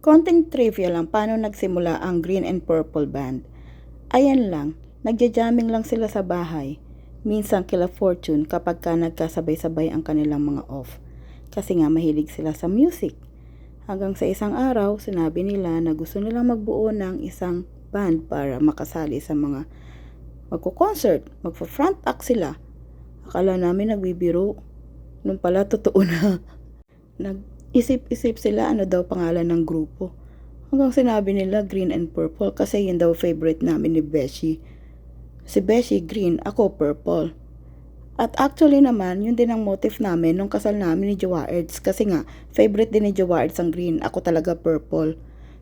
Konting trivia lang paano nagsimula ang Green and Purple Band. Ayan lang, nagja-jamming lang sila sa bahay. Minsan kila Fortune kapag ka nagkasabay-sabay ang kanilang mga off. Kasi nga mahilig sila sa music. Hanggang sa isang araw, sinabi nila na gusto nilang magbuo ng isang band para makasali sa mga magko-concert, magpo-front act sila. Akala namin nagbibiro. Nung pala totoo na. Nag-isip-isip sila ano daw pangalan ng grupo. Hanggang sinabi nila Green and Purple kasi yun daw favorite namin ni Beshi. Si Beshi green, ako purple. At actually naman, yun din ang motif namin nung kasal namin ni Jowards kasi nga, favorite din ni Jowards ang green, ako talaga purple.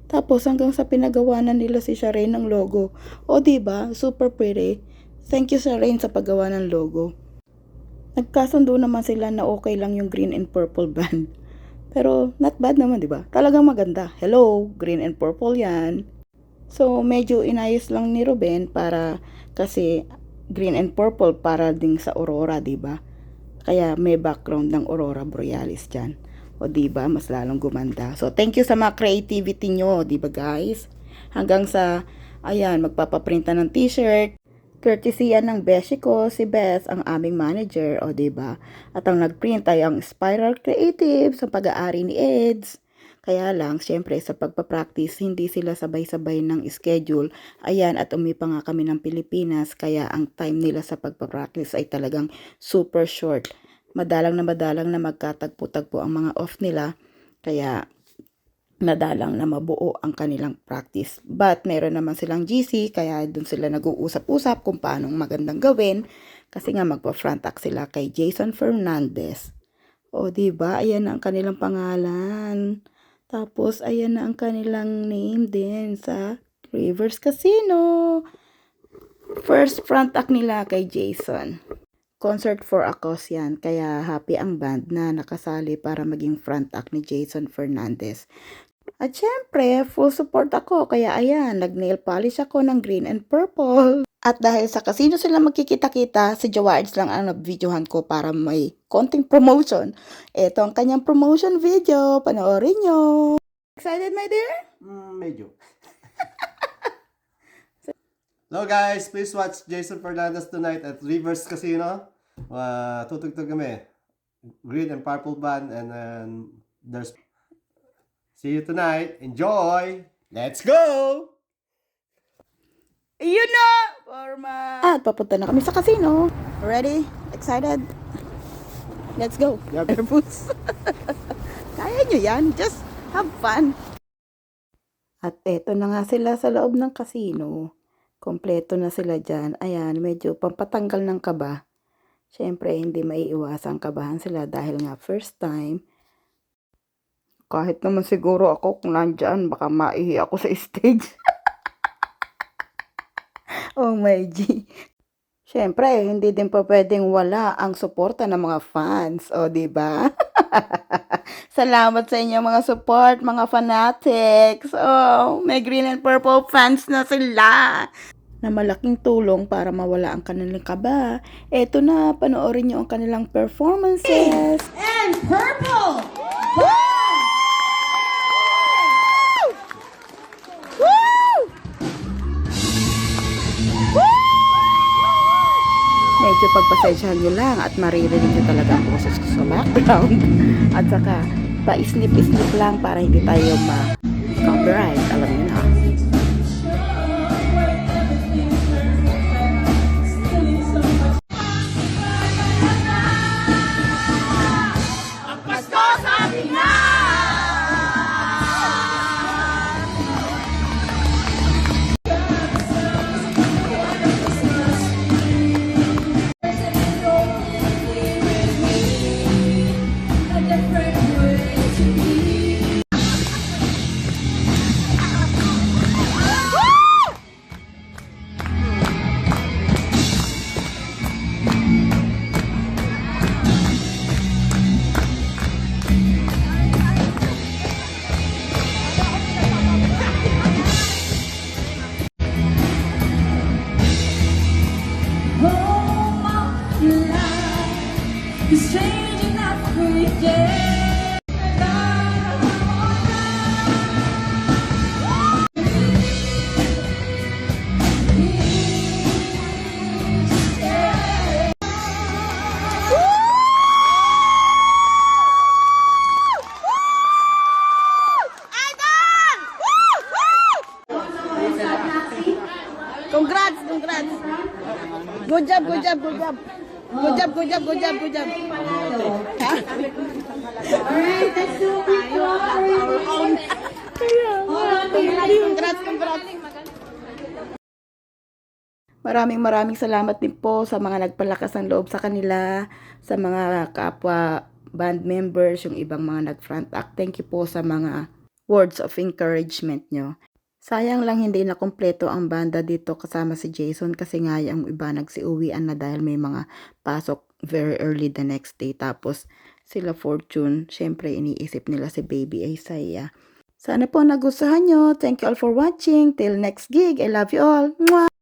Tapos hanggang sa pinagawa na nila si Sharain ng logo. O diba, super pretty. Thank you Sharain sa paggawa ng logo. Nagkasundo naman sila na okay lang yung Green and Purple band. Pero not bad naman, 'di ba? Talagang maganda. Hello, Green and Purple 'yan. So medyo inayos lang ni Ruben para kasi Green and Purple para ding sa Aurora, 'di ba? Kaya may background ng Aurora Borealis diyan. O 'di ba, mas lalong gumanda. So thank you sa mga creativity nyo, 'di ba guys? Hanggang sa ayan, magpapaprinta ng t-shirt. Courtesy yan ng beshi ko, si Beth, ang aming manager, o diba? At ang nagprint ay ang Spiral Creative sa pag-aari ni Eds. Kaya lang, syempre sa pagpapractice, hindi sila sabay-sabay ng schedule. Ayan, at umipa nga kami ng Pilipinas, kaya ang time nila sa pagpapractice ay talagang super short. Madalang na magkatagpo-tagpo ang mga off nila, kaya nadalang na mabuo ang kanilang practice. But meron naman silang GC, kaya dun sila nag-uusap-usap kung paano magandang gawin. Kasi nga magpa-front act sila kay Jason Fernandez. O diba, ayan na ang kanilang pangalan. Tapos ayan na ang kanilang name din sa Rivers Casino. First front act nila kay Jason. Concert for a cause yan, kaya happy ang band na nakasali para maging front act ni Jason Fernandez. At syempre, full support ako, kaya ayan, nag-nail polish ako ng Green and Purple. At dahil sa casino sila magkikita-kita, si Jowards lang ang nag-videohan ko para may konting promotion. Ito ang kanyang promotion video, panoorin nyo. Excited, my dear? Medyo. Hello guys, please watch Jason Fernandez tonight at Rivers Casino. Tutugtog kami. Green and Purple Band, and then there's... See you tonight. Enjoy! Let's go! Yun na! Forma! At papunta na kami sa casino. Ready? Excited? Let's go. Yep. Nervous. Kaya nyo yan. Just have fun. At eto na nga sila sa loob ng casino. Kompleto na sila dyan. Ayan, medyo pampatanggal ng kaba. Siyempre, hindi maiiwasang kabahan sila dahil nga first time. Kahit naman siguro ako kung nandyan, baka maihi ako sa stage. Oh my G. Siyempre, hindi din pa pwedeng wala ang suporta ng mga fans. O, diba? Salamat sa inyo mga support, mga fanatics. Oh, may Green and Purple fans na sila. Na malaking tulong para mawala ang kanilang kaba. Eto na, panoorin nyo ang kanilang performances. And Purple! Medyo pagpasensyahan nyo lang at maririnig nyo talaga ang boses ko sa background. At saka, pa-snip-snip lang para hindi tayo ma-copyright. Alam nyo na. congrats. Good job, good job, good job. Good job, good job, good job, good job. Ha? Alright, let's do it. Congrats, congrats. Maraming salamat din po sa mga nagpalakas ng loob sa kanila, sa mga kapwa band members, yung ibang mga nag-front act. Thank you po sa mga words of encouragement nyo. Sayang lang hindi na kumpleto ang banda dito kasama si Jason kasi nga yung iba nagsiuwian na dahil may mga pasok very early the next day. Tapos sila Fortune, syempre iniisip nila si Baby Isaiah. Sana po nagustuhan nyo. Thank you all for watching. Till next gig. I love you all. Mwah!